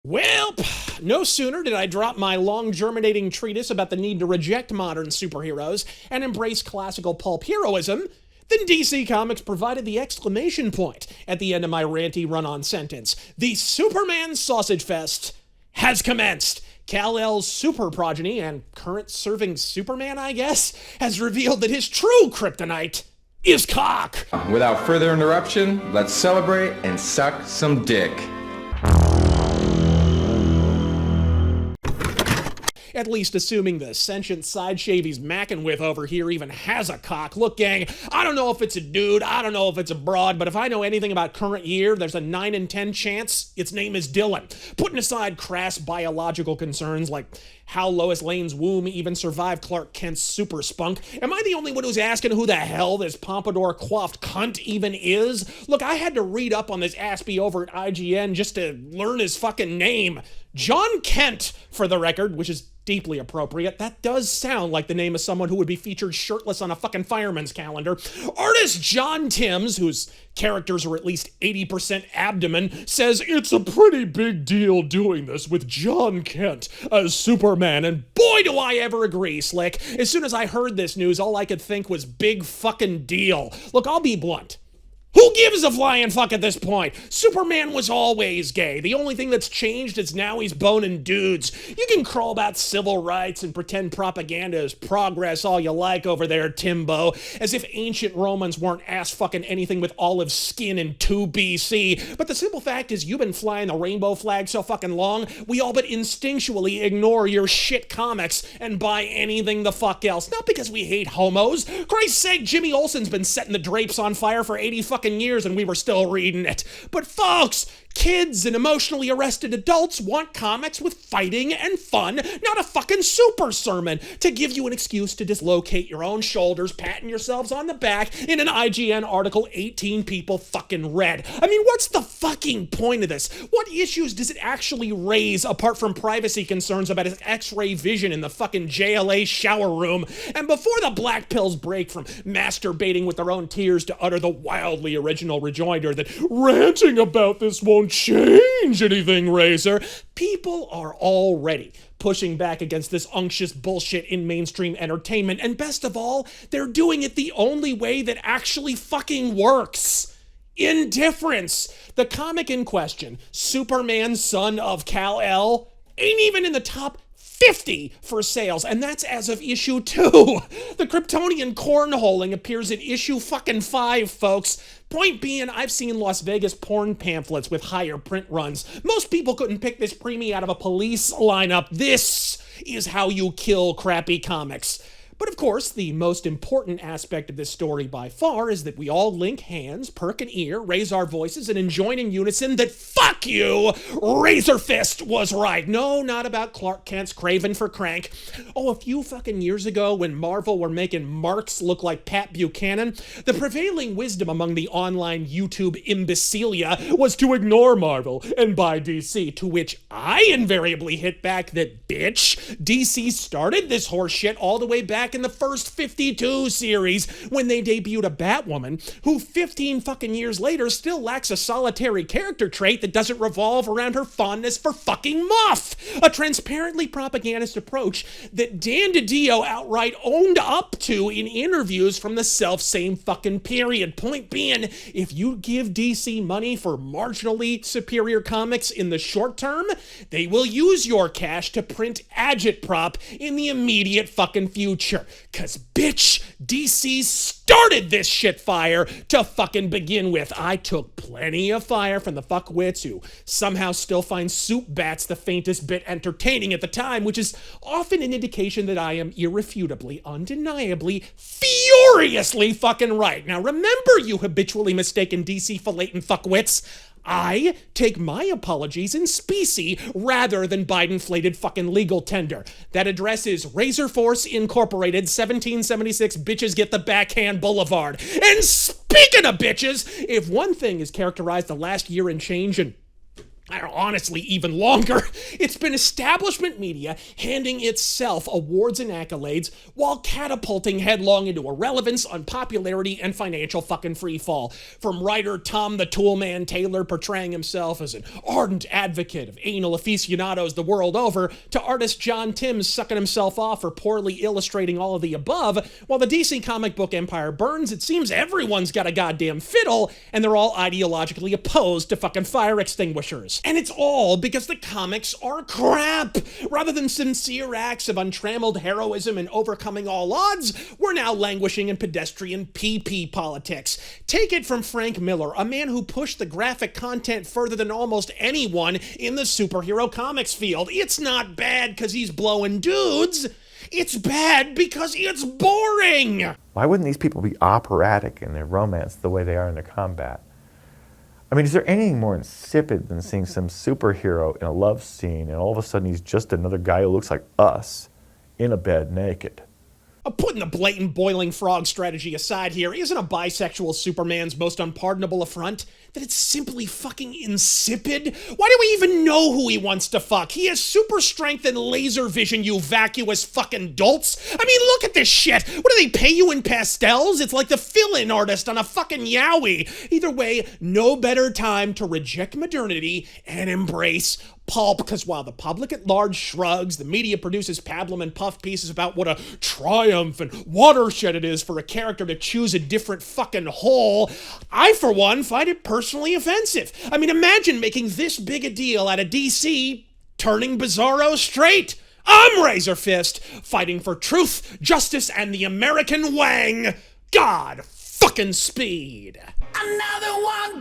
Well, no sooner did I drop my long germinating treatise about the need to reject modern superheroes and embrace classical pulp heroism than DC Comics provided the exclamation point at the end of my ranty run-on sentence. The Superman Sausage Fest has commenced. Kal-El's super progeny and current serving Superman, I guess, has revealed that his true kryptonite is cock. Without further interruption, let's celebrate and suck some dick. At least assuming the sentient side shave he's macking with over here even has a cock. Look, gang, I don't know if it's a dude, I don't know if it's a broad, but if I know anything about current year, there's a 9 in 10 chance its name is Dylan. Putting aside crass biological concerns like how Lois Lane's womb even survived Clark Kent's super spunk, am I the only one who's asking who the hell this pompadour coiffed cunt even is? Look, I had to read up on this Aspie over at IGN just to learn his fucking name. John Kent, for the record, which is deeply appropriate. That does sound like the name of someone who would be featured shirtless on a fucking fireman's calendar. Artist John Timms, whose characters are at least 80% abdomen, says it's a pretty big deal doing this with John Kent as Superman, and boy do I ever agree, Slick. As soon as I heard this news, all I could think was big fucking deal. Look, I'll be blunt. Who gives a flying fuck at this point? Superman was always gay. The only thing that's changed is now he's boning dudes. You can crawl about civil rights and pretend propaganda is progress all you like over there, Timbo, as if ancient Romans weren't ass-fucking anything with olive skin in 2 BC. But the simple fact is you've been flying the rainbow flag so fucking long, we all but instinctually ignore your shit comics and buy anything the fuck else. Not because we hate homos. Christ's sake, Jimmy Olsen's been setting the drapes on fire for 80 fucking years and we were still reading it. But folks, kids and emotionally arrested adults want comics with fighting and fun, not a fucking super sermon to give you an excuse to dislocate your own shoulders, patting yourselves on the back in an IGN article 18 people fucking read. I mean, what's the fucking point of this? What issues does it actually raise apart from privacy concerns about his x-ray vision in the fucking JLA shower room? And before the black pills break from masturbating with their own tears to utter the wildly original rejoinder that ranting about this won't change anything, Razor, people are already pushing back against this unctuous bullshit in mainstream entertainment, and best of all, they're doing it the only way that actually fucking works. Indifference. The comic in question, Superman Son of Kal-El, ain't even in the top 50 for sales, and that's as of issue 2. The Kryptonian cornholing appears in issue fucking 5, folks. Point being, I've seen Las Vegas porn pamphlets with higher print runs. Most people couldn't pick this preemie out of a police lineup. This is how you kill crappy comics. But of course, the most important aspect of this story by far is that we all link hands, perk an ear, raise our voices, and enjoin in unison that fuck you, Razor Fist was right. No, not about Clark Kent's craving for crank. Oh, a few fucking years ago when Marvel were making Marks look like Pat Buchanan, the prevailing wisdom among the online YouTube imbecilia was to ignore Marvel and buy DC, to which I invariably hit back that, bitch, DC started this horseshit all the way back in the first 52 series when they debuted a Batwoman who 15 fucking years later still lacks a solitary character trait that doesn't revolve around her fondness for fucking Muff, a transparently propagandist approach that Dan DiDio outright owned up to in interviews from the self-same fucking period. Point being, if you give DC money for marginally superior comics in the short term, they will use your cash to print agitprop in the immediate fucking future. Cause bitch, DC started this shit fire to fucking begin with. I took plenty of fire from the fuckwits who somehow still find soup bats the faintest bit entertaining at the time, which is often an indication that I am irrefutably, undeniably, furiously fucking right. Now remember, you habitually mistaken DC filleting fuckwits, I take my apologies in specie rather than Biden-flated fucking legal tender. That address is Razor Force Incorporated, 1776 Bitches Get the Backhand Boulevard. And speaking of bitches, if one thing has characterized the last year and change in honestly, even longer. It's been establishment media handing itself awards and accolades while catapulting headlong into irrelevance, unpopularity, and financial fucking freefall. From writer Tom the Toolman Taylor portraying himself as an ardent advocate of anal aficionados the world over, to artist John Timms sucking himself off for poorly illustrating all of the above, while the DC comic book empire burns, it seems everyone's got a goddamn fiddle, and they're all ideologically opposed to fucking fire extinguishers. And it's all because the comics are crap. Rather than sincere acts of untrammeled heroism and overcoming all odds, we're now languishing in pedestrian pee-pee politics. Take it from Frank Miller, a man who pushed the graphic content further than almost anyone in the superhero comics field. It's not bad because he's blowing dudes. It's bad because it's boring. Why wouldn't these people be operatic in their romance the way they are in their combat? I mean, is there anything more insipid than seeing some superhero in a love scene and all of a sudden he's just another guy who looks like us in a bed naked? Putting the blatant boiling frog strategy aside here, isn't a bisexual Superman's most unpardonable affront that it's simply fucking insipid? Why do we even know who he wants to fuck? He has super strength and laser vision, you vacuous fucking dolts. I mean, look at this shit. What do they pay you in pastels? It's like the fill-in artist on a fucking Yowie. Either way, no better time to reject modernity and embrace pulp, because while the public at large shrugs, the media produces pablum and puff pieces about what a triumph and watershed it is for a character to choose a different fucking hole, I, for one, find it personally offensive. I mean, imagine making this big a deal out of DC turning Bizarro straight. I'm Razor Fist, fighting for truth, justice, and the American Wang. God fucking speed. Another one